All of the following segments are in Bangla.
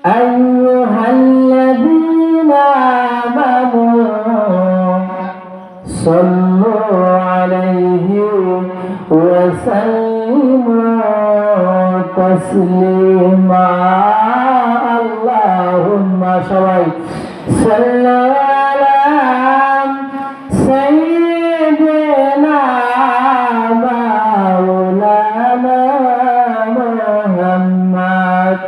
أيها الذين آمنوا صلوا عليه وسلموا تسليما اللهم صل على سيدنا مولانا محمد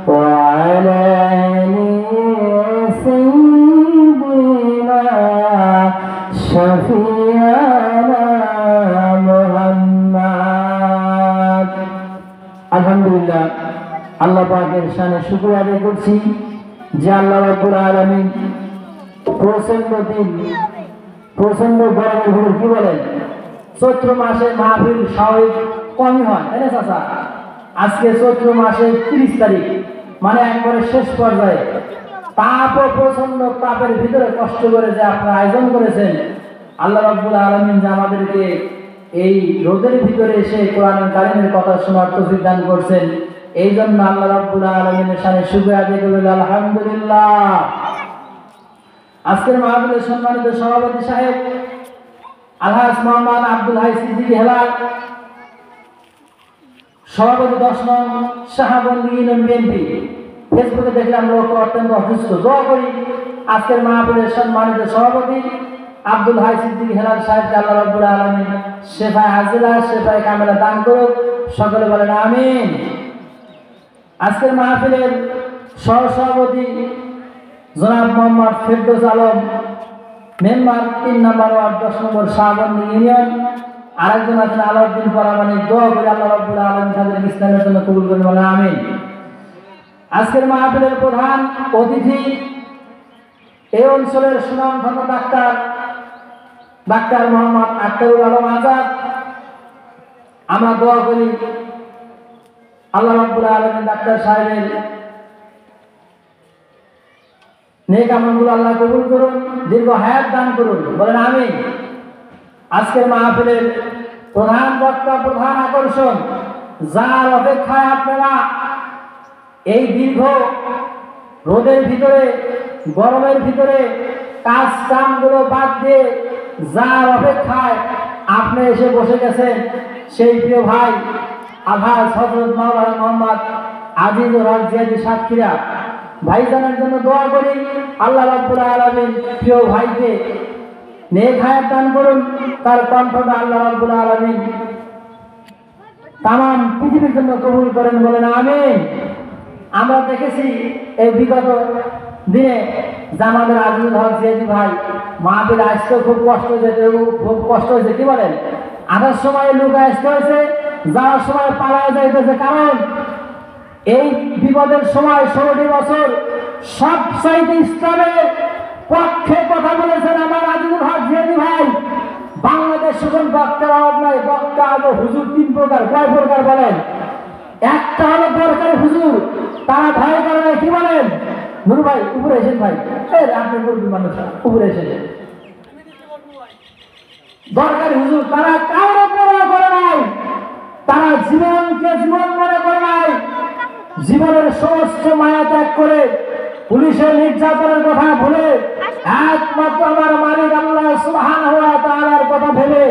وعلى آل سيدنا شفيعنا محمد আলহামদুলিল্লাহ আল্লাহ পাকের শানে শুকরিয়া আদায় করছি যে আল্লাহ রাব্বুল আলামিন প্রচন্ড গরমের ভিতর কি বলেন চৈত্র মাসে মাহফিল স্বাভাবিক কমই হয় তাই না চাচা? আজকে চৈত্র মাসের 30 তারিখ মানে একবারে শেষ পর্যায়ে তাপ ও প্রচন্ড তাপের ভিতরে কষ্ট করে যে আপনারা আয়োজন করেছেন আল্লাহ রাব্বুল আলামিন যে আমাদেরকে এই রোদের ভিতরে এসে কোরআন কারীমের কথা শোনার তৌফিক দান করছেন এই জন্য আল্লাহ রাব্বুল আলামিনের শানে শুকরিয়া আদায় করি আলহামদুলিল্লাহ। আজকের মাহফিলের সম্মানিত সভাপতি সাহেব আলহাজ মোহাম্মদ আব্দুল হাই সিদ্দিকী হেলাল, সভাপতি 10 নং শাহাবন্দি ইউনিয়ন বিএনপি। ফেসবুকে দেখলাম লোক অত্যন্ত অসুস্থ, দোয়া করি আজকের মাহফিলের সম্মানিত সভাপতি আব্দুল হাই সিদ্দিকী হেলাল সাহেবকে আল্লাহ রাব্বুল আলামিন শেফায়ে আজিলা শেফায়ে কামেলা দান করুক, সকলে বলেন আমিন। আজকের মাহফিলের সহসভাপতি জনাব মোহাম্মদ ফেরদৌস আলম, মেম্বার 3 নম্বর ওয়ার্ড 10 নম্বর শাহবন্দি ইউনিয়ন। আরেকজন আছেন আলাউদ্দিন পরামানিক, দোয়া করে আল্লাহ রাব্বুল আলামিন তাদের ইসলামের জন্য কবুল করেন বলেন আমিন। আজকের মাহফিলের প্রধান অতিথি এই অঞ্চলের সুনামধন্য ডাক্তার মোহাম্মদ আখতারুল আলম আজাদ। আমরা দোয়া করি আল্লাহ রাব্বুল আলামিন ডাক্তার সাহেবের নেক আমলগুলো আল্লাহ কবুল করুন, দীর্ঘ হায়াত দান করুন বলেন আমিন। আজকের মাহফিলের প্রধান বক্তা, প্রধান আকর্ষণ, যার অপেক্ষায় আপনারা এই দীর্ঘ রোদের ভিতরে গরমের ভিতরে কাজ কামগুলো বাদ দিয়ে যার অপেক্ষায় আপনি এসে বসে গেছেন সেই প্রিয় ভাই আলহাজ হযরত মাওলানা মোহাম্মদ আজিজুর হক জিয়াদি সাতক্ষীরা ভাইজানের জন্য দোয়া করি আল্লাহ রাব্বুল আলামিন প্রিয় ভাইকে নেক হায়াত দান করুন, তার কণ্ঠটা আল্লাহ রাব্বুল আলামিন তামাম পৃথিবীর জন্য কবুল করেন বলেন আমিন। আমরা দেখেছি এই বিগত দিনে জামাতের আজিজুল হক জিয়াদি ভাই মাহফিল আসতে খুব কষ্ট হয়েছে, কি বলেন? আসার সময় লোক আসতে হয়েছে, যাওয়ার সময় পালায় যাইতেছে, কারণ এই বিপদের সময় 16টি বছর সবচাইতে ইসলামের পক্ষে কথা বলেছেন আমার আজিজুল হক জিয়াদি ভাই। বাংলাদেশ শুধু বক্তার অভাব নাই, বক্তা আলো হুজুর 3 প্রকার, কয় প্রকার বলেন? একটা হলো দরকারি হুজুর, তারা ভয় করে না, কি বলেন? নুরু ভাই উপরে এসেন ভাই, আপনি মুরব্বী মানুষ উপরে এসেন। দরকারি হুজুর তারা কারো পরোয়া করে নাই, তারা জীবনকে জীবন মনে করে নাই, জীবনের সমস্ত মায়া ত্যাগ করে পুলিশের নির্যাতনের কথা ভুলে একমাত্র আমার মালিক আল্লাহ সুবহানাহু ওয়া তাআলার কথা ভেবে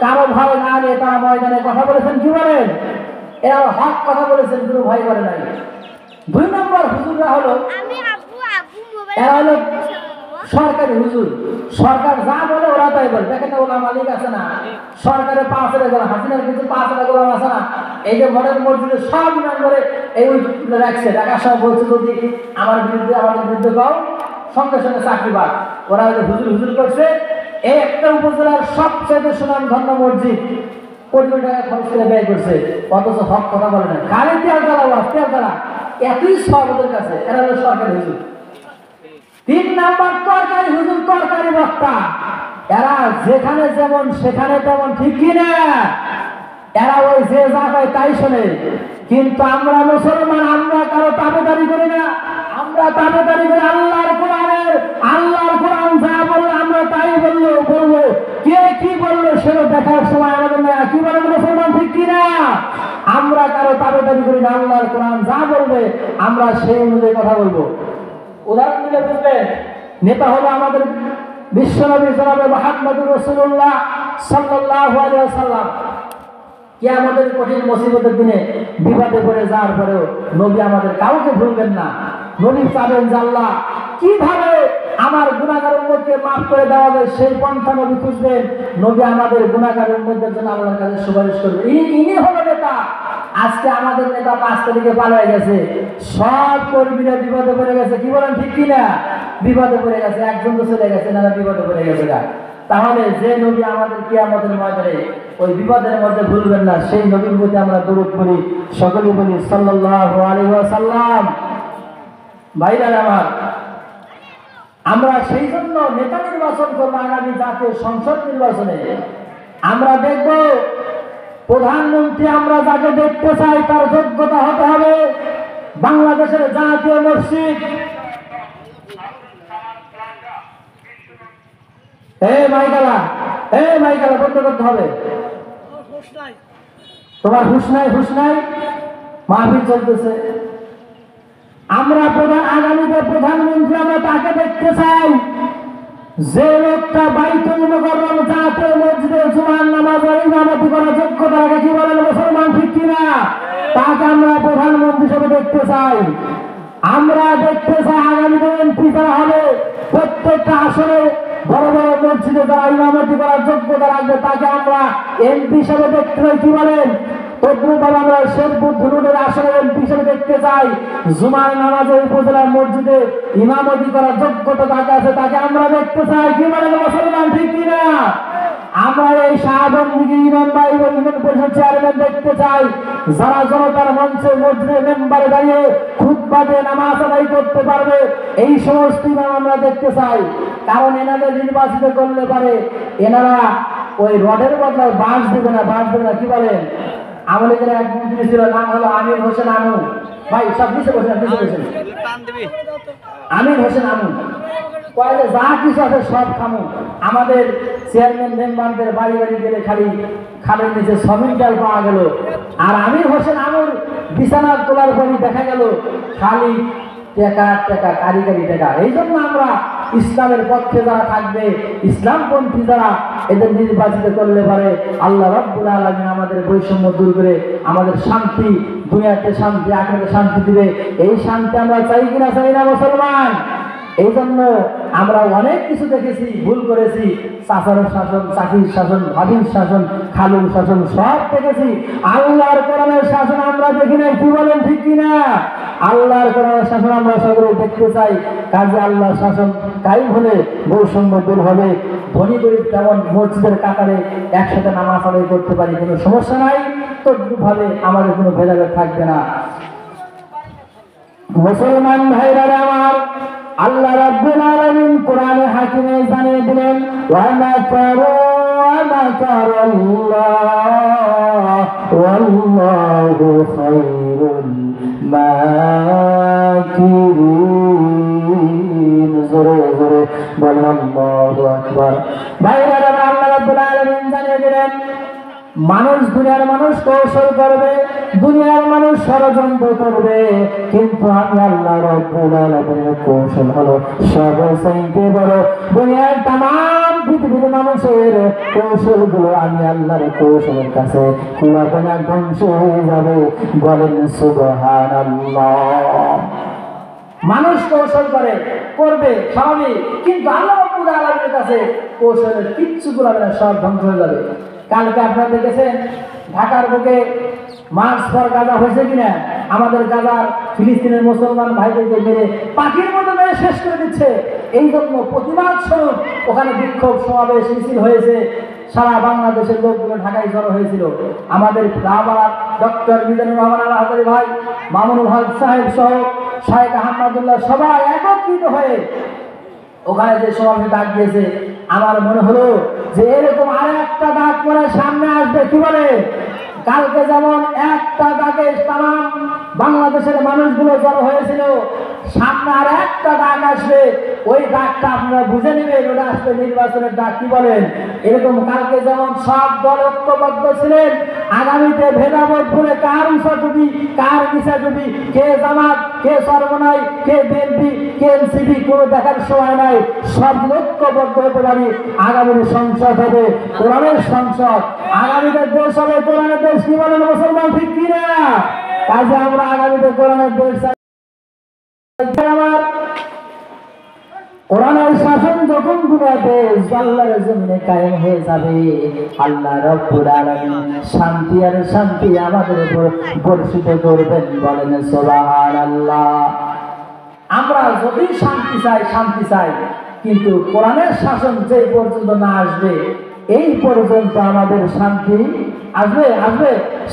কারো ভয় না নিয়ে তারা ময়দানে কথা বলেছেন, কি বলেন? এরা হক কথা বলেছেন, কোনো ভয় করে নাই। 2 নম্বর হুজুররা হলো এরা হলো সরকারি হুজুর, সরকার যা বলে ওরা তাই বলে। দেখেন না ওলা মালিক আছে না, সরকারের 5 গোলাম, হাসিনার কিছু 5 গোলাম আছে না, এই যে মডেল মসজিদে সব ইমান করে এই রাখছে, ঢাকা সব বলছে যদি আমাদের বিরুদ্ধে পাও সঙ্গে সঙ্গে চাকরি পাক। ওরা হুজুর করছে। এই একটা উপজেলার সবচেয়ে সুনাম ধন্য মসজিদ কোটি কোটি টাকা খরচ করে ব্যয় করছে, অথচ হক কথা বলে না, খালি তেল জ্বালা এতই সব ওদের কাছে। এরা হলো সরকারি হুজুর। 3 নাম্বার তরকারি হুজুর, তরকারি বক্তা। এরা যেখানে যেমন সেখানে তেমন, ঠিক কিনা? এরা ওই যে যা পায় তাই শোনে। কিন্তু আমরা মুসলমান, আমরা কারো তাবেদারি করি না, আমরা তাবেদারি করি আল্লাহর কোরআনের, দাবি করি না, আল্লাহর কোরআন যা বলবে আমরা সেই অনুযায়ী কথা বলবো। উদাহরণ দিলে বুঝবেন, নেতা হলো আমাদের বিশ্বনবী জনাবে মুহাম্মদুর রাসূলুল্লাহ সাল্লাল্লাহু আলাইহি ওয়াসাল্লাম। কিয়ামতের কঠিন মুসিবতের দিনে বিপদে পড়ে যাওয়ার পরেও নবী আমাদের কাউকে ভুলবেন না। নবী চাবেন যে আল্লাহ কিভাবে আমার গুনাহগার উম্মতকে মাফ করে দেওয়া হবে, সেই পন্থা নবী খুঁজবেন। নবী আমাদের গুনাহগার উম্মতের জন্য আল্লাহর কাছে সুপারিশ করবেন। ইনি হলো নেতা। আজকে আমাদের নেতা 5 তারিখে পালিয়ে গেছে, সব কর্মীরা বিপদে পড়ে গেছে। কি বলেন, ঠিক কিনা? বিপদে পড়ে গেছে, একজন তো চলে গেছে, না বিপদে পড়ে গেছে। তাহলে যে নবী আমাদের কিয়ামতের ময়দানে ওই বিপদের মধ্যে ভুলবেন না, সেই নবীর প্রতি আমরা দরুদ পড়ি, সকলে বলি সাল্লাল্লাহু আলাইহি ওয়াসাল্লাম। ভাইরা আমার, আমরা সেই জন্য নেতা নির্বাচন করবো আগামী জাতীয় সংসদ নির্বাচনে। আমরা দেখব প্রধানমন্ত্রী আমরা যাকে দেখতে চাই তার যোগ্যতা হতে হবে বাংলাদেশের জাতীয় মসজিদ। মাইকালা বন্ধ করতে হবে। তোমার হুশ নাই, মাহফিল চলতেছে। আমরা আগামীতে প্রধানমন্ত্রী আমরা তাকে দেখতে চাই যে লোকটা বাইতুল মুকাররম জাতীয় মসজিদে জুমার নামাজের ইমামতি করার যোগ্যতা রাখে। কি বলেন মুসলমান, ঠিক কিনা? তাকে আমরা প্রধানমন্ত্রী হিসেবে দেখতে চাই। আমরা দেখতে চাই আগামীতে এমপি যারা হবে প্রত্যেকটা আসনে বড় বড় মসজিদে যারা ইমামতি করার যোগ্যতা রাখবে তাকে আমরা এমপি হিসেবে দেখতে চাই। কি বলেন? তদ্রুপভাবে আমরা শেরপুর ধুনুরের আসনে এমপি হিসেবে দেখতে চাই। জুমার নামাজে উপজেলার মসজিদে ইমামতি করার যোগ্যতা তাকে আছে, তাকে আমরা দেখতে চাই। কি বলেন মুসলমান, ঠিক কিনা? আমরা এই শাহবন্দিকে ইমাম ভাই ও ইমাম পরিষদ চেয়ারম্যান দেখতে চাই, যারা জনতার মঞ্চে মসজিদের মেম্বারে দাঁড়িয়ে খুতবা দিয়ে নামাজ আদায় করতে পারবে। এই সমস্ত ইমাম আমরা দেখতে চাই। কারণ এনাদের নির্বাচিত করলে পারে এনারা ওই রডের বদলায় বাঁশ দেবে না। কি বলেন? আমাদের এক মন্ত্রী ছিল, নাম হলো আমির হোসেন আমু। ভাই সব নিচে বসেন। আমির হোসেন আমু কয়েক যা কিছু আছে সব খামু। আমাদের চেয়ারম্যান মেম্বারদের বাড়ি গেলে খালের নিচে সমিন ডাল পাওয়া গেল, আর আমির হোসেন আমুর বিছানার তোলার পরই দেখা গেল খালি টাকা কারিগরি টাকা। এই জন্য আমরা ইসলামের পক্ষে যারা থাকবে, ইসলামপন্থী যারা, এদের নির্বাচিত করলে পারে আল্লাহ রাব্বুল আলামিন আমাদের বৈষম্য দূর করে আমাদের শান্তি, দুনিয়াতে শান্তি, আখিরাতে শান্তি দিবে। এই শান্তি আমরা চাই কিনা? চাই না মুসলমান? এই জন্য আমরা অনেক কিছু দেখেছি, ভুল করেছি। চাচার শাসন, চাচির শাসন, ভাবির শাসন, খালুর শাসন সব দেখেছি। আল্লাহর কোরআনের শাসন আমরা দেখি নাই। কি বলেন, ঠিক কিনা? আল্লাহর কোরআনের শাসন আমরা সকলে দেখতে চাই। কাজে আল্লাহর শাসন কায়েম হলে বৈষম্য দূর হবে। ধনী গরিব তেমন মসজিদের কাতারে একসাথে নামাজ আদায় করতে পারি, কোনো সমস্যা নাই। তদ্রুপভাবে আমাদের কোনো ভেদাভেদ থাকবে না। মুসলমান ভাইরা আমার, আল্লাহ রাব্বুল আলামিন কোরআনে হাকিমে জানিয়ে দিলেন, ওয়া মাকারুল্লাহ ওয়াল্লাহু খায়রুল মাকিরিন। জোরে জোরে বলেন আল্লাহু আকবার। ভাইরা আল্লাহ রাব্বুল আলামিন জানিয়ে দিলেন, মানুষ দুনিয়ার মানুষ কৌশল করবে, দুনিয়ার মানুষ ষড়যন্ত্র করবে, কিন্তু আমি আল্লাহ রাব্বুল আলামিনের কৌশল হলো সবচাইতে বড়। দুনিয়ার तमाम পৃথিবীর মানুষের কৌশলগুলো আমি আল্লাহর কৌশলের কাছে পুরোপুরি ধ্বংস হয়ে যাবে। বলেন সুবহানাল্লাহ। মানুষ কৌশল করবে স্বাভাবিক, কিন্তু আল্লাহ রাব্বুল আলামিনের কাছে কৌশলের কিচ্ছু গুলাবে না, সব ধ্বংস হয়ে যাবে। কালকে আপনারা দেখেছেন ঢাকার বুকে মার্চ ফর গাজা হয়েছে কিনা? আমাদের গাজার ফিলিস্তিনের মুসলমান ভাইদেরকে মেরে পাখির মতো মেরে শেষ করে দিচ্ছে। এই জন্য প্রতিবাদ স্বরূপ ওখানে বিক্ষোভ সমাবেশ মিছিল হয়েছে। সারা বাংলাদেশের লোকগুলো ঢাকায় জড়ো হয়েছিল। আমাদের রাবার ডক্টর মিজানুর রহমান আল হাজারী ভাই, মামুনুল হক সাহেব সহ শায়েখ আহমদুল্লাহ সবাই একত্রিত হয়ে ওখানে যে সমাবেশ ডাক দিয়েছে, আমার মনে হলো যে এরকম আর একটা ডাক পরে সামনে আসবে। কি বলে? কালকে যেমন একটা ডাকে তাম বাংলাদেশের মানুষগুলো জড়ো হয়েছিল, সামনে আর একটা ডাক আসবে, ওই ডাকটা আপনারা বুঝে নেবেন, ওটা আসবে নির্বাচনের ডাক। কি বলেন? এরকম কালকে যেমন সব দল ঐক্যবদ্ধ ছিলেন, আগামীতে ভেদাভেদ করে কার উঁচা টুপি কার নিচা টুপি, কে জামাত কে সর্বনাই কে বিএনপি কে এনসিপি কোনো দেখার সময় নাই। সব ঐক্যবদ্ধ হতে পারি। আগামীর সংসদ হবে কোরআনের সংসদ, আগামীতে দেশ হবে কোরআনের দেশ। কি বলেন মুসলমান, ঠিক কিনা? কাজে আমরা আগামীতে কোরআনের দেশ চাই। আমার কোরআনের শাসন যখন দুনিয়াতে আল্লাহর জমিনে কায়েম হয়ে যাবে, আল্লাহ রাব্বুল আলামিন শান্তি আর শান্তি আমাদের উপর বর্ষিত করবেন। বলেন সুবহানাল্লাহ। আমরা যদি শান্তি চাই, কিন্তু কোরআনের শাসন যে পর্যন্ত না আসবে, এই পর্যন্ত আমাদের শান্তি আসবে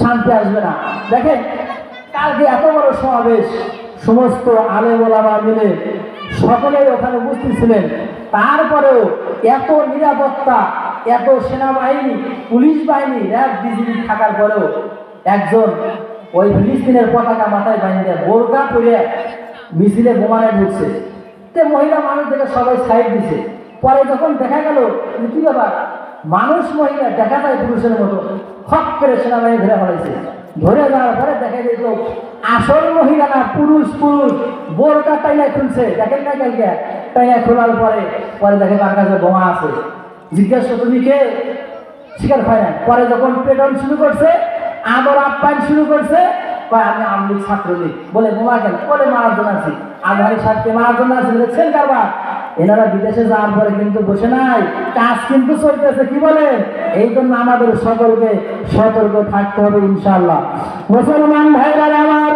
শান্তি আসবে না। দেখেন কালকে এত বড় সমাবেশ, সমস্ত আলেম ওলামা মিলে সকলেই ওখানে উপস্থিত ছিলেন। তারপরেও এত নিরাপত্তা, এত সেনাবাহিনী, পুলিশ বাহিনী, র্যাব, বিজিবি থাকার পরেও একজন ওই ফিলিস্তিনের পতাকা মাথায় বাঁধিয়ে বোরকা পরে মিছিলে বোমানে ঢুকছে। মহিলা মানুষ দেখে সবাই সাইড দিছে। পরে যখন দেখা গেল কি ব্যাপার, মানুষ মহিলা দেখা যায় পুরুষের মতো, হক করে সেনাবাহিনী ধরে ফেলাইছে। ধরে যাওয়ার পরে দেখা যেত আসল মহিলা না, পুরুষ বোরকা টাইনা খুলছে। দেখেন না কালকে টাইনা খোলার পরে দেখে তার কাছে বোমা আছে। জিজ্ঞাসা তুমি কে? স্বীকার হয় না। পরে যখন পেটন শুরু করছে, আদর আপ্যায়ন শুরু করছে, আমি আমলিগ ছাত্রলীগ বলে বোমা কেন? বলে মারার জন্য আছি। আজহারি সাহেবকে মারার জন্য আছে। দেখছেন কারবার? এনারা বিদেশে যাওয়ার পরে কিন্তু বসে নাই, কাজ কিন্তু চলতেছে। কি বলেন? এই জন্য আমাদের সকলকে সতর্ক থাকতে হবে ইনশাআল্লাহ। মুসলমান ভাইরা আমার,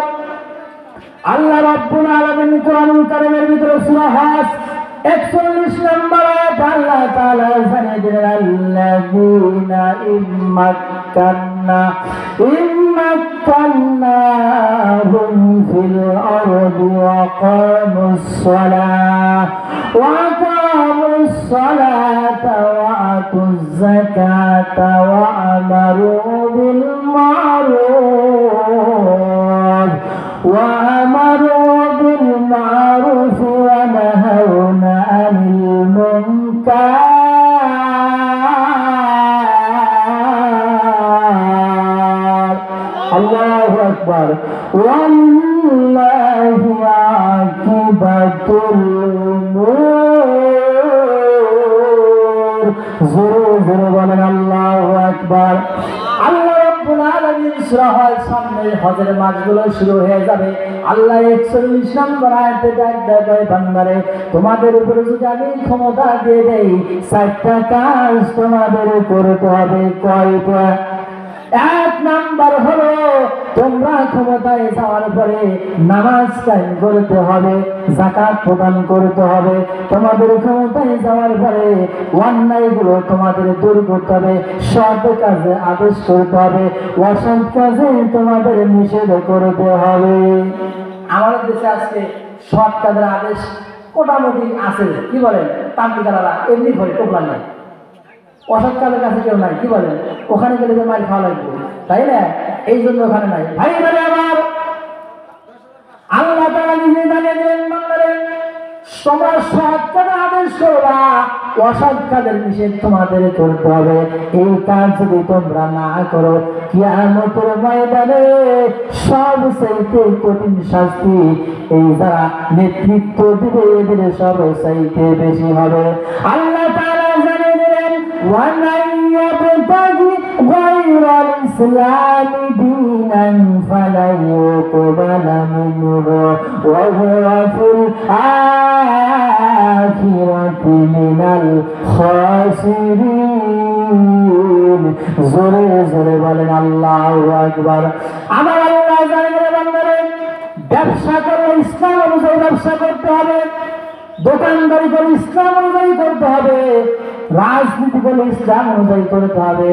আল্লাহ রাব্বুল আলামিন কোরআনুল কারীমের ভিতরে সূরা হাস 41 নম্বর আয়াত আল্লাহ তাআলা জানিয়ে দিলেন, আল্লাযীনা ইম্মাক্কান্নাহুম ফিল আরদি ওয়া কামুস সালাতা ওয়া আতুজ যাকাতা ওয়া আমারু বিল মারুফ ওয়া নাহাউনা আনিল মুনকার। আল্লাহু আকবার। ওয়াল্লাহি আকিবাতুল উমুর। জোরে বলেন আল্লাহু আকবার। আল্লাহ রাব্বুল আলামিন সূরা হজ, সামনে হজের মাসগুলো শুরু হয়ে যাবে। আল্লাহ 41 নম্বর আয়াতে দেয়, বান্দারে তোমাদের উপরে যদি আমি ক্ষমতা দিয়ে দেই, 4টা কাজ তোমাদের করতে হবে। কয়টা? 1 নাম্বার হলো তোমরা ক্ষমতায় যাওয়ার পরে নামাজ কায়েম করতে হবে, যাকাত প্রদান করতে হবে। তোমাদের ক্ষমতায় যাওয়ার পরে অন্যায়গুলো তোমাদের দূর করতে হবে, সৎ কাজে আদেশ করতে হবে, অসৎ কাজে তোমাদের নিষেধ করতে হবে। আমাদের দেশে আজকে সৎ কাজের আদেশ মোটামুটি আছে। কি বলেন? তান্ত্রিকারা এমনি করে টোপলা নেই, অসৎ কাজের কাছে কেউ নাই। কি বলেন? ওখানে গেলে যে মার খাওয়া লাগবে, তাই না? এই জন্য ওখানে নাই। ভাই বলে আমার আল্লাহ তাআলা নিজে জানিয়ে দিলেন, বান্দারে তোমরা সৎ কাজের আদেশ করবা, অসৎ কাজের নিষেধ তোমাদের করতে হবে। এই কাজ যদি তোমরা না করো, কিয়ামতের ময়দানে সবচাইতে কঠিন শাস্তি এই যারা নেতৃত্ব দিবে এদের সবচাইতে বেশি হবে। আল্লাহ তাআলা জানিয়ে দিলেন, وَمَنْ يَبْتَغِ غَيْرَ الْإِسْلَامِ دِينًا فَلَنْ يُقْبَلَ مِنْهُ وَهُوَ فِي الْآخِرَةِ مِنَ الْخَاسِرِينَ। জোরে জোরে বলেন আল্লাহু আকবার। আমার আল্লাহ জানেন বান্দারে, ব্যবসা করলে ইসলাম অনুযায়ী ব্যবসা করতে হবে, দোকানদারি করে ইসলাম অনুযায়ী করতে হবে, রাজনীতি করলে ইসলাম অনুযায়ী করতে হবে।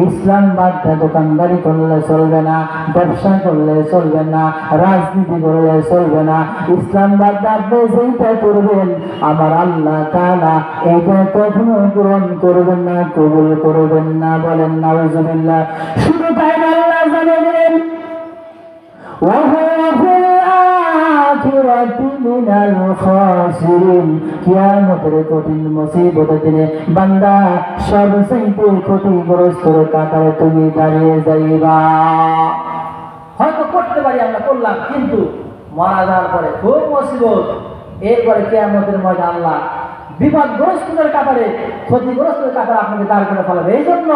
ইসলাম বাদ দিয়ে দোকানদারি করলে চলবে না, ব্যবসা করলে চলবে না, রাজনীতি করলে চলবে না। ইসলাম বাদ দিয়ে আপনি যেটা করবেন, আমার আল্লাহ তাআলা এটা কখনো গ্রহণ করবেন না, কবুল করবেন না। বলেন নাউজুবিল্লাহ। শুধু তাই না, আল্লাহ জানিয়ে দিলেন, وهو في الآخرة আখিরাতি মিনাল খাসিরিন। কিয়ামতের কঠিন মুসিবতের দিনে বান্দা সবচাইতে ক্ষতিগ্রস্তর কাতারে তুমি দাঁড়িয়ে যাইবা। হয়তো করতে পারি আমরা, করলাম, কিন্তু মারা যাওয়ার পরে খুব মুসিবত। এরপরে কিয়ামতের ময়দানে আল্লাহ বিপদগ্রস্তদের কাতারে, ক্ষতিগ্রস্তদের কাতারে আপনাকে দাঁড় করে ফেলাবে। এই জন্য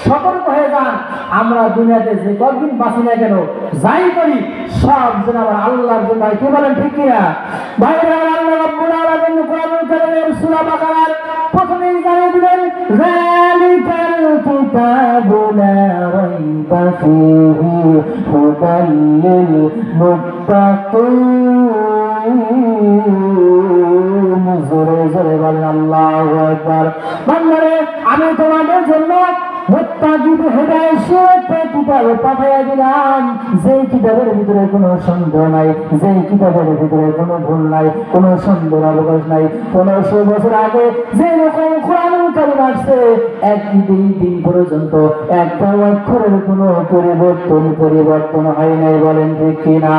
সতর্ক হয়ে যান। আমরা দুনিয়াতে যে কতদিন বাঁচি না কেন, যাই করি সব যেন আমার আল্লাহর জন্য। কি বলেন, ঠিক কিনা? ভাইরা, আল্লাহ রাব্বুল আলামিন কোরআনুল কারীমের সূরা বাকারার প্রথমেই জানিয়ে দিলেন, যালিকাল কিতাবু লা রাইবা ফীহি হুদাল লিল মুত্তাকিন। জোরে জোরে বলেন আল্লাহু আকবার। বান্দারে, আমি তোমাদের জন্য মুত্তাকিন হেদায়েতের কিতাব পাঠিয়ে দিলাম, যে কিতাবের ভিতরে কোনো সন্দেহ নাই, যে কিতাবের ভিতরে কোনো ভুল নাই, কোনো সন্দেহ অবকাশ নাই। 1500 বছর আগে যে রকম কোরআনুল কারীম আসছে, দিন পর্যন্ত একটা অক্ষরের কোনো পরিবর্তন হয় নাই। বলেন ঠিক কিনা?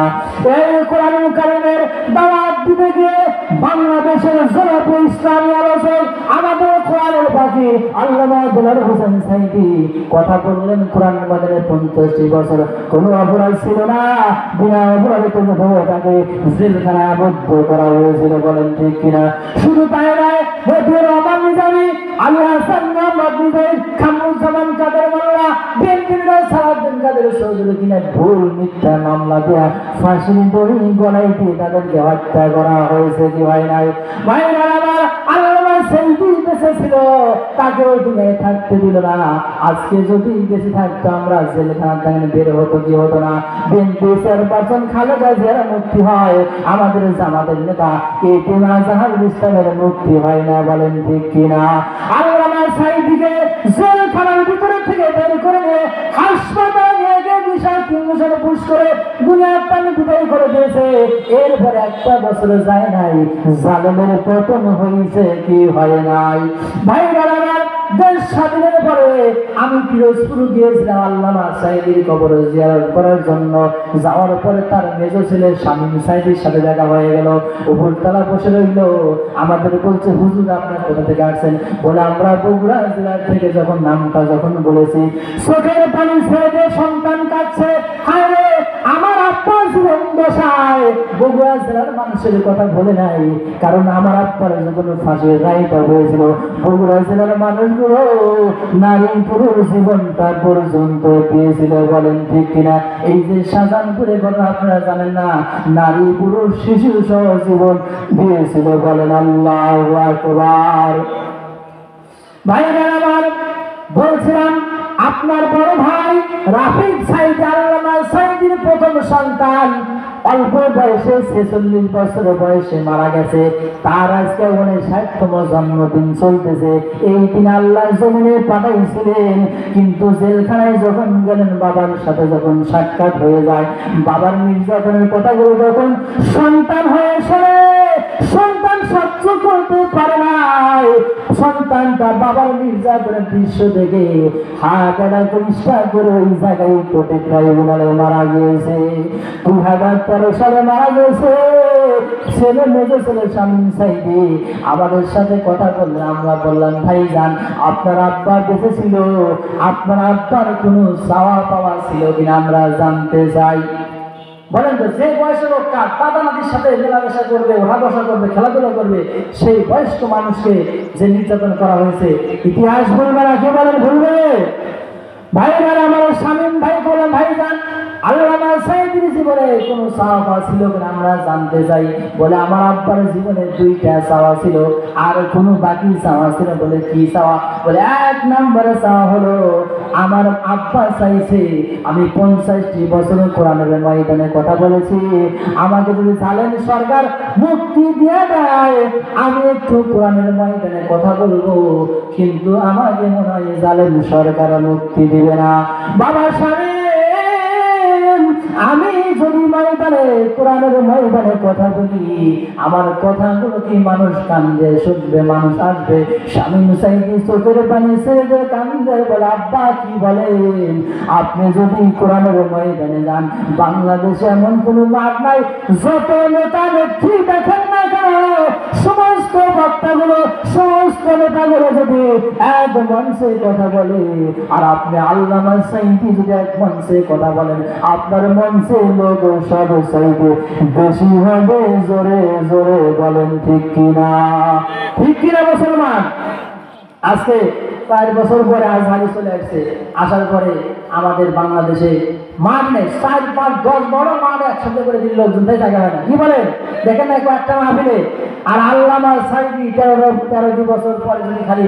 এই কোরআনুল কারীমের দাওয়াত দিতে গিয়ে বাংলাদেশের জনপ্রিয় ইসলামী আলোচক আমাদের কোরআনের পাখি আল্লামা দেলোয়ার হোসেন সাইদি কথা বললেন, কোরআন মাদারে 50 বছর কোনো অপরাধ ছিল না, বিনা অপরাধে কোনো তাকে জেলখানায় আবদ্ধ করা হয়েছিল। বলেন ঠিক কিনা? শুধু তাই নয়, মতিউর রহমান নিজামী, আলী হাসান মোহাম্মদ নিজামী, কামরুজ্জামান কাদের মোল্লা, বিএনপির সালাউদ্দিন কাদের চৌধুরী কিনা ভুল মিথ্যা মামলা দেয়া ফাঁসির দড়ি গলায় দিয়ে তাদেরকে হত্যা করা হয়েছে। কি হয় নাই? ভাইরা আমার, আল্লামা সাইদি বেঁচে ছিল, তাকেও দুনিয়ায় থাকতে দিল না। আজকে যদি বেঁচে থাকতো, আমরা জেলখানা থেকে বের হতো কি হতো না? বিএনপি চেয়ারপারসন খালেদা জিয়ার মুক্তি হয়, আমাদের জামাতের নেতা এটিএম আজহারুল ইসলামের মুক্তি হয় না। বলেন ঠিক কিনা? আল্লামা সাইদিকে জেলখানার ভিতরে থেকে বের করে নিয়ে হাসপাতালে নিয়ে গিয়ে বিশাল কিংবদন্তি পুশ করে দুনিয়ার পানি বিদায় করে দিয়েছে। এরপরে একটা বছর যায় নাই, জালেমের পতন হয়েছে কি হয় নাই? ভাইরা আমার, দেশ স্বাধীনের পরে আমি পিরোজপুর গিয়েছিলাম আল্লামা সাইদির কবরে জিয়ারত করার জন্য। যাওয়ার পরে তার মেজ ছেলে শামীম সাইদির সাথে দেখা হয়ে গেল। উপরতলা বসে রইল, আমাদের বলছে, হুজুর আপনার কোথা থেকে আসছেন? বলে আমরা বগুড়া জেলা থেকে। যখন নামটা বলেছি, চোখের পানি ছেড়ে দিয়ে সন্তান কাঁদছে, হায় রে আমার আব্বা জীবন দশায়। বগুড়া জেলার মানুষের কথা বলে নাই, কারণ আমার আব্বার যখন ফাঁসির রায়টা হয়েছিল, বগুড়া জেলার মানুষগুলো নারী পুরুষ জীবনটা পর্যন্ত দিয়েছিল। বলেন ঠিক কিনা? এই যে শাহজাহানপুরে ঘটনা আপনারা জানেন না, নারী পুরুষ শিশু সহ জীবন দিয়েছিল। বলেন আল্লাহু আকবার। ভাইরা আমার, বলছিলাম আপনার বড় ভাই রাফিক সাইদি আল্লামা সাইদির প্রথম সন্তান অল্প বয়সে 46 বছর বয়সে মারা গেছে। তার আজকে 59তম জন্মদিন চলতেছে। এই দিন আল্লাহ জমিনে পাঠাইছিলেন, কিন্তু জেলখানায় যখন গেলেন, বাবার সাথে যখন সাক্ষাৎ হয়ে যায়, বাবার নির্যাতনের কথাগুলো যখন সন্তান হয়ে শোনে, সন্তান সহ্য করতে পারে না। সন্তান তার বাবার নির্যাতনের দৃশ্য দেখে হাঁটা পরিষ্কার করে ওই জায়গায় কোর্টে ট্রাইব্যুনালে মারা গিয়েছে। 2013 সালে মারা গেছে। ছেলে মেজ ছেলে শামীম সাইদি আমাদের সাথে কথা বললেন। আমরা বললাম, ভাইজান আপনার আব্বা বেঁচে ছিল, আপনার আব্বার কোনো চাওয়া পাওয়া ছিল কিনা আমরা জানতে চাই। বলেন তো, যে বয়সের লোক কার দাদা নাতির সাথে মেলামেশা করবে, ওঠা বসা করবে, খেলাধুলা করবে, সেই বয়স্ক মানুষকে যে নির্যাতন করা হয়েছে, ইতিহাস বলবে না? কে বলেন ভুলবে? ভাইরা আমার, শামীম ভাই বলেন, ভাইজান আল্লামা সাইদির জীবনে কোনো চাওয়া ছিল কিনা আমরা জানতে চাই। বলে আমার আব্বার জীবনে 2টা চাওয়া ছিল, আর কোনো বাকি চাওয়া ছিল। বলে কি চাওয়া? বলে 1 নম্বরে চাওয়া হলো, আমার আব্বা চাইছে আমি 50টি বছর কোরআনের ময়দানে কথা বলেছি, আমাকে যদি জালেম সরকার মুক্তি দিয়ে দেয়, আমি একটু কোরআনের ময়দানে কথা বলবো, কিন্তু আমাকে মনে হয় জালেম সরকার মুক্তি দিবে না। বাবা শামীম আমি যদি ময়দানে কোরআনের ময়দানে কথা বলি, আমার কথাগুলো কি মানুষ কান্দে শুনবে, মানুষ আসবে, শামীম সাইদি চোখের পানি ছেড়ে কান্দে, বলে আব্বা কি বলেন? আপনি যদি কোরআনের ময়দানে যান, বাংলাদেশে এমন কোন মাঠ নাই, যত নেতা নেত্রী দেখেন না কেন, সমস্ত বক্তাগুলো সমস্ত নেতাগুলো যদি এক মঞ্চে কথা বলে, আর আপনি আল্লামা সাইদি যদি এক মঞ্চে কথা বলেন, আপনার মঞ্চে লোক সব সাইদি বেশি হবে। জোরে জোরে বলেন ঠিক কিনা? ঠিক কিনা মুসলমান? আজকে 4 বছর পরে আজ হাজি চলে আসছে, আসার পরে আমাদের বাংলাদেশে মাঠ নেই, 4, 5, 10 বড় মাঠ একসাথে করে দিল, লোকজন তাই জায়গা হয় না। কি বলেন? দেখেন না একটা মাহফিলে, আর আল্লামা সাইদি 13 বছর পরে যদি খালি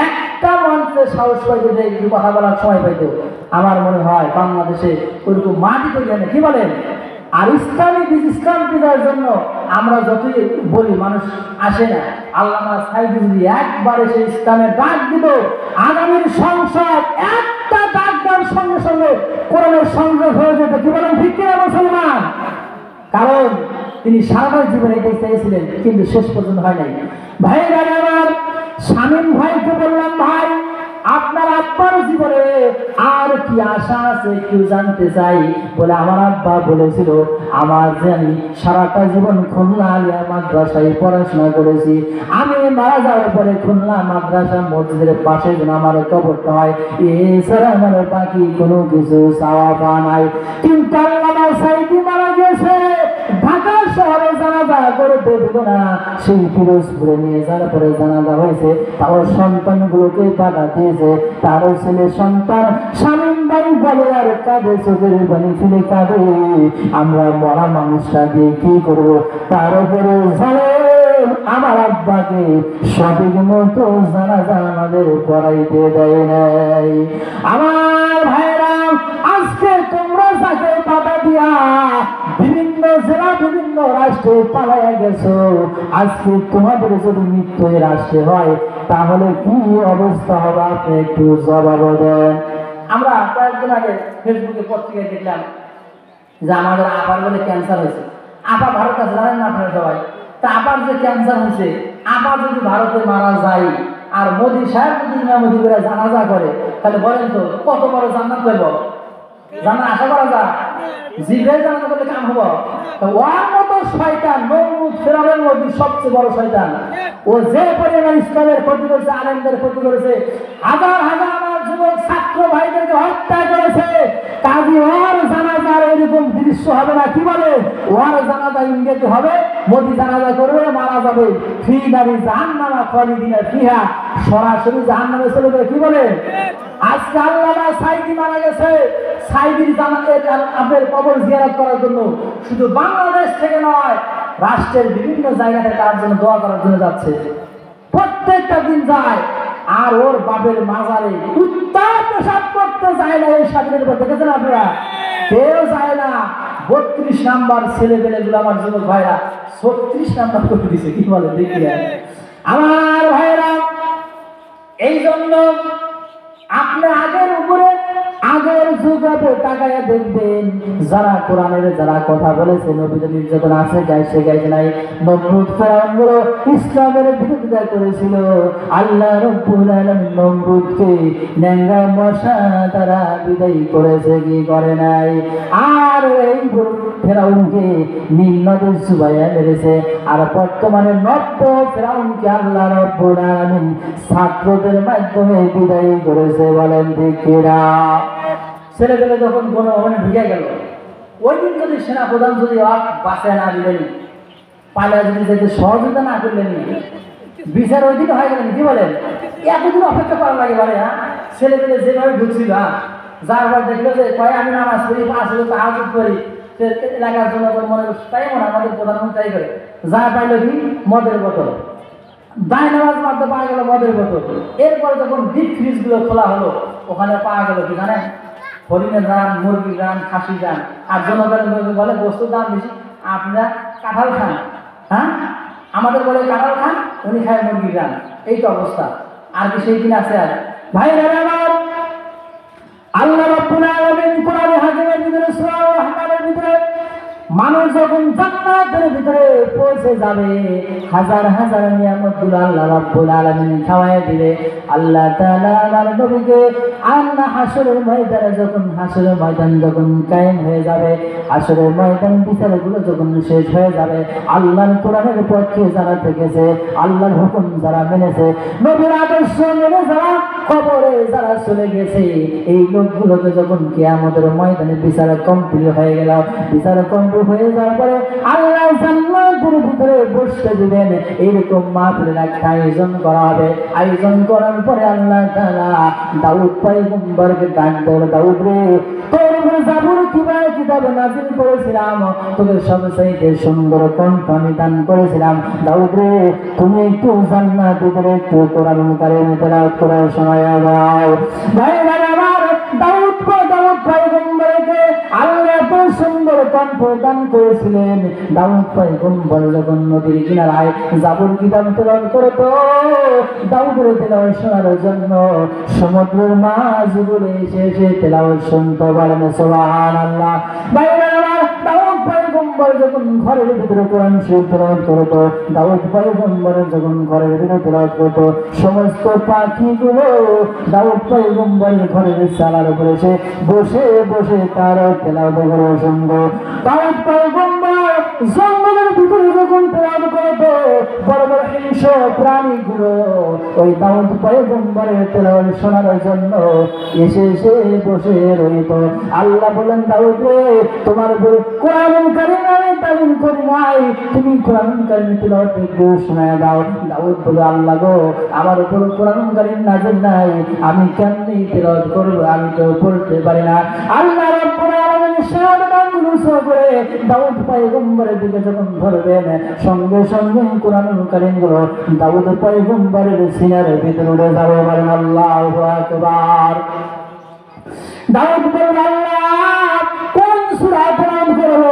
একটা মঞ্চে সাহস পাইতো, যে একটু কথা বলার সময় পাইতো, আমার মনে হয় বাংলাদেশে ওইরকম মাটি তৈরি হয় না। কি বলেন? আর ইসলাম বিজয়ের জন্য আমরা যতই বলি মানুষ আসে না। আল্লামা সাইদি যদি একবার এসে ইসলামের ডাক দিত, আগামীর সংসদ একটা ডাক দেওয়ার সঙ্গে সঙ্গে কোরআনের সংযোগ হয়ে যেত। কি বলেন? ঠিক কিনা মুসলমান? কারণ তিনি সারা জীবনে এটাই চাইছিলেন, কিন্তু শেষ পর্যন্ত হয় নাই। ভাইরা আমার, শামীম ভাইকে বললাম, ভাই আপনার আব্বার জীবনে আর কি আশা আছে একটু জানতে চাই। বলে আমার আব্বা বলেছিল, আমার যে আমি সারাটা জীবন খুলনা আলিয়া মাদ্রাসায় পড়াশোনা করেছি, আমি মারা যাওয়ার পরে খুলনা মাদ্রাসা মসজিদের পাশে যেন আমার কবরটা হয়, এছাড়া আমার বাকি কোনো কিছু চাওয়া পাওয়া নাই। কিন্তু আল্লামা সাইদি মারা গেছে, ঢাকা শহরে জানাজা করতে দিল না, সেই পিরোজপুরে নিয়ে যাওয়ার পরে জানাজা হয়েছে, তার সন্তানগুলোকে বাধা দিয়েছে। তার ছেলে সন্তান শামীম ভাই বলে আর কাঁদে, চোখের পানি ফেলে কাঁদে, আমরা মরা মানুষটা দিয়ে কি করবো? তার উপরে আমার আব্বাকে সঠিক মতো জানাজা আমাদের পড়াইতে দেয় নাই। আমার ভাইরা, আজকে তোমরা যাকে বাধা দিয়া বিভিন্ন জেলা বিভিন্ন রাষ্ট্রে পালাইয়া গেছো, আজকে তোমাদের যদি মৃত্যু রাষ্ট্রে হয়, তাহলে কি অবস্থা হবে? আপনি একটু জবাব দেন। আমরা কয়েকদিন আগে ফেসবুকে পত্রিকায় দেখলাম যে আমাদের আপার বলে ক্যান্সার হয়েছে। আপা ভারত আছে, জানেন না আপনারা সবাই? তা আপার যে ক্যান্সার হয়েছে, আপা যদি ভারতে মারা যায় আর মোদী সাহেব যদি মোদী করে জানাজা করে, তাহলে বলেন তো কত বড় জান্নাত পাইব? জানা আশা করা যায়? জিব্রাইল জানাজা করলে কাম হবো? ওর মতো শয়তান নমরুদ ফেরাউনের মধ্যে সবচেয়ে বড় শয়তান। ও যে পরিমাণ ইসলামের ক্ষতি করেছে, আলেমদের ক্ষতি করেছে, হাজার হাজার আমার যুবক ছাত্র ভাইদেরকে হত্যা করেছে, কাজী ওর জানাজার এরকম দৃশ্য হবে না। কি বলে? ওর জানাজা ইংরেজি হবে, মোদি জানাজা করবে, মারা যাবে, ফি নারী জাহান্নামা খালিদিনা ফিহা, সরাসরি জাহান্নামে চলে যাবে। কি বলে? আজকে আল্লামা সাইদি মারা গেছে, সাইদির জানাজা আপনার কবর জিয়ারত করার জন্য শুধু বাংলাদেশ থেকে নয়, রাষ্ট্রের বিভিন্ন জায়গা থেকে তার জন্য দোয়া করার জন্য যাচ্ছে, প্রত্যেকটা দিন যায়। আর ওর বাপের মাজারে উত্তর পেশাব করতে যায় না। এই স্বাধীনের পর দেখেছেন আপনারা? কেউ যায় না। 32 নাম্বার ছেলে পেলেগুলো আমার যুবক ভাইরা 36 নাম্বার করে দিছে। কি বলে দেখি আমার ভাইরা? এই জন্য আপনি আগের উপরে আগের যুগে তাকায় দেখবেন, যারা কোরআনের যারা কথা বলেছে, নবীদের নির্যাতন আছে গাইছে গাইছে নাই, নমরুদ ফেরাউনগুলো ইসলামের বিরোধিতা করেছিল, আল্লাহ রাব্বুল আলামিন নমরুদকে ন্যাংরা মশা তারা বিদায় করেছে, কি করে নাই? আর এই ফেরাউনকে নীল নদের চুবাইয়া মেরেছে। আর বর্তমানে নব্য ফেরাউনকে আল্লাহ রাব্বুল আলামিন ছাত্রদের মাধ্যমে বিদায় করেছে। বলেন ঠিক কিনা? ছেলেপেলে যখন গণভবনে ঢুকে গেল, ওই দিন যদি সেনাপ্রধান যদি বাঁচায় না দিলেন, পালা যদি যেতে সহযোগিতা না করলেন, বিচার ওই দিন হয়ে গেলেন। কি বলেন? এতদিন অপেক্ষা করা লাগে বলে? হ্যাঁ, ছেলেপেলে যেভাবে ঢুকছিল, যার পর দেখলো যে কয় আমি নামাজ পড়ি, আসলে তাহাজ্জুদ করি, এলাকার জন্য মনে করছে, তাই মনে আমাদের প্রধানমন্ত্রী তাই করে, যা পাইল কি মদের বোতল, দায়নামাজ মারতে পাওয়া গেল মদের বোতল। এরপরে যখন ডিপ ফ্রিজ গুলো খোলা হলো, ওখানে পাওয়া গেল কি জানেন? হরিণের রান, মুরগির রান, খাসির রান। আর জনগণ বলে বস্তুর দাম বেশি, আপনারা কাঁঠাল খান। হ্যাঁ, আমাদের বলে কাঁঠাল খান, উনি খায় মুরগির রান। এই তো অবস্থা। আর কি সেই দিন আছে? আর ভাই আমার আল্লাহ রাব্বুল আলামিন কোরআনে হাকিমের ভিতরে সূরা আল-রহমানের ভিতরে মানুষ যখন জান্নাতের ভিতরে পৌঁছে যাবে, হাজার হাজার নিয়ামতগুলো আল্লাহ রাব্বুল আলামিন খাওয়ায় দিবে। আল্লাহ তাআলা আমার নবীকে আল্লাহ হাসরের ময়দানে যখন হাসরের ময়দান যখন কায়েম হয়ে যাবে, হাসরের ময়দান বিচারগুলো যখন শেষ হয়ে যাবে, আল্লাহর কোরআনের পক্ষে যারা থেকেছে, আল্লাহর হুকুম যারা মেনেছে, নবীর আদর্শ মেনে যারা কবরে যারা চলে গেছে, এই লোকগুলোকে যখন কিয়ামতের ময়দানে বিচার কমপ্লিট হয়ে গেল, বিচার কমপ্লিট হয়ে যাওয়ার পরে আল্লাহ জান্নাতের ভিতরে বসতে দিবেন। এইরকম মাহফিলের একটা আয়োজন করা হবে। আয়োজন করার পরে আল্লাহ তাআলা দাউদ পয়গম্বরকে ডাক দেন, দাউদ রে, তোর উপরে জাবুর কিতাব নাযিল করেছিলাম, তোকে সবচাইতে সুন্দর কণ্ঠ আমি দান করেছিলাম। দাউদ রে, তুমি একটু জান্নাতের ভিতরে একটু কোরআন কারীম তেলাওয়াত করে শোনায় দাও। ভাই আমার দাউদ পয়গম্বরকে আল্লাহ এত সুন্দর কণ্ঠ দান করেছিলেন। দাউদ পয়গম্বর যখন নদীর কিনারায় জাবুর কিতাব তেলাওয়াত করতো, দাউদের তেলাওয়াত শোনার জন্য সমুদ্রের মাঝ বলে এসে তেলাওয়াত শুনতে পারেন। সুবহানাল্লাহ। ভাইরা আমার দাউদ পয়গম্বর যখন ঘরের ভিতরে কোরআন শরীফ তেলাওয়াত করতো, দাউদ পয়গম্বর যখন ঘরের ভিতরে তেলাওয়াত করতো, সমস্ত পাখিগুলো দাউদ পয়গম্বরের ঘরের চালার উপরে এসে বসে বসে তার তেলাওয়াত করে শুনতো। দাউদ পয়গম্বর জঙ্গলের ভিতরে যখন তেলাওয়াত করতো, বড় বড় হিংস্র প্রাণীগুলো ওই দাউদ পয়গম্বরের তেলাওয়াত শোনার জন্য এসে এসে বসে রইত। আল্লাহ বলেন, দাউদ রে, তোমার উপর কোরআন কারীম আমি তালিম করি নাই, তুমি কোরআন কারীম তেলাওয়াত একটু শোনায় দাও। দাউদ বলে, আল্লাহ গো, আমার উপর কোরআন কারীম নাযিল নাই, আমি কেমনে তেলাওয়াত করব, আমি তো পড়তে পারি না। আল্লাহ রাব্বুল আলামিন শাহাদাত আঙ্গুল করে দাউদ পয়গম্বরের দিকে যখন ধরবেন, সঙ্গে সঙ্গে কোরআন কারীম গুলো দাউদ পয়গম্বরের সিনার ভিতরে উড়ে যাবে। বলেন আল্লাহু আকবার। দাউদ বলল, আল্লাহ কোন সূরা তেলাওয়াত করব?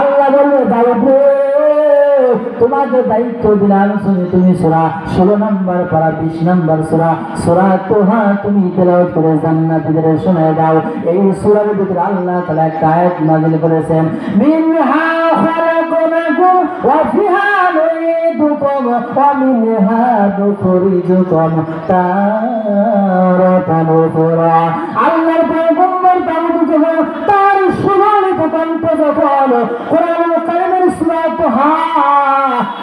আল্লাহ বলল, দাউদ রে, তোমাকে দায়িত্ব দিলাম, তুমি সূরা 16 নম্বর পারা 20 নম্বর সূরা তোহা তুমি তেলাওয়াত করে জান্নাতীদের শোনায় দাও। এই সূরার ভিতরে আল্লাহ তাআলা একটা আয়াত নাযিল করেছেন, মিনহা খালাকনাকুম ওয়া ফিহা নুঈদুকুম ওয়া মিনহা নুখরিজুকুম তারাতান উখরা। আল্লাহর পয়গম্বর দাউদ যখন তার সুনালিত কণ্ঠ যখন কোরআন কারীমের সূরা তোহা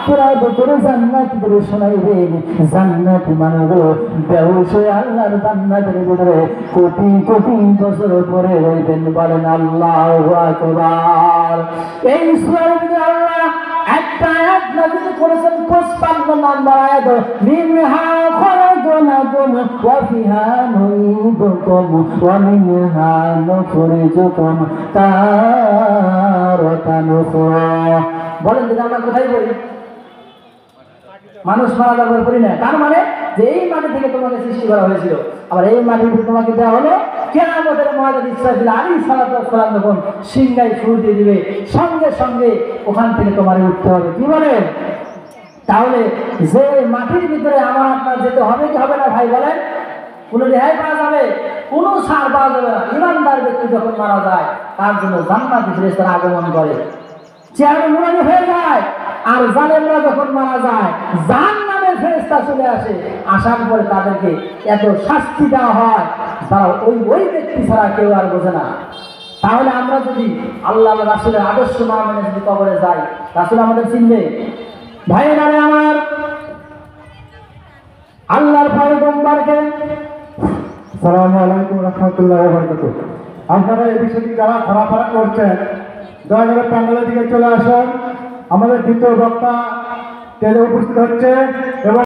তেলাওয়াত করে জান্নাতীদের শোনাইবেন, জান্নাতি মানুষগুলো বেহুশ হয়ে আল্লাহর জান্নাতের ভিতরে কোটি কোটি বছর পরে রইবেন। বলেন আল্লাহু আকবার। এই সূরার ভিতরে আল্লাহ একটা আয়াত নাযিল করেছেন, 55 নম্বর আয়াত, মিনহা খালাকনাকুম ওয়া ফিহা নুঈদুকুম ওয়া মিনহা নুখরিজুকুম তারাতান উখরা। বলেন যে আমরা কোথায় বলি? মানুষ মারা যাবার পরি না, তার মানে যে এই মাটি থেকে তোমাকে সৃষ্টি করা হয়েছিল, আবার এই মাটির উপরে তোমাকে দেওয়া হলো কিয়ামতের ময়দানে ইসরাফিল আলাইহিস সালাম যখন সিংহায় ফুঁ দিয়ে দিবে, সঙ্গে সঙ্গে ওখান থেকে তোমার উঠতে হবে। কি বলেন? তাহলে যে মাটির ভিতরে আমার আপনার যেতে হবে কি হবে না ভাই বলেন? কোনো রেহাই পাওয়া যাবে? কোনো ছাড় পাওয়া যাবে না। ইমানদার ব্যক্তি যখন মারা যায়, তার জন্য জান্নাতি ফেরেশতারা আগমন করে, চেহারা নুরানি হয়ে যায়। আর জালেমরা যখন মারা যায়, জাহান্নামের ফেরেশতা চলে আসে, আসার পরে তাদেরকে এত শাস্তি দেওয়া হয়, তারা ওই ব্যক্তি ছাড়া কেউ আর বোঝে না। তাহলে আমরা যদি আল্লাহ রাসূলের আদর্শ না মেনে যদি কবরে যাই, রাসূল আমাদের চিনবে? ভাইয়েরা আমার, আল্লাহর পয়গম্বরকে আসসালামু আলাইকুম ওয়া রাহমাতুল্লাহি ওয়া বারাকাতুহু। আপনারা এই বিষয়টি যারা ঘোরাফেরা করছেন, দয়া করে প্যান্ডেলের দিকে চলে আসুন। আমাদের দ্বিতীয় বক্তা উপস্থিত হচ্ছে এবং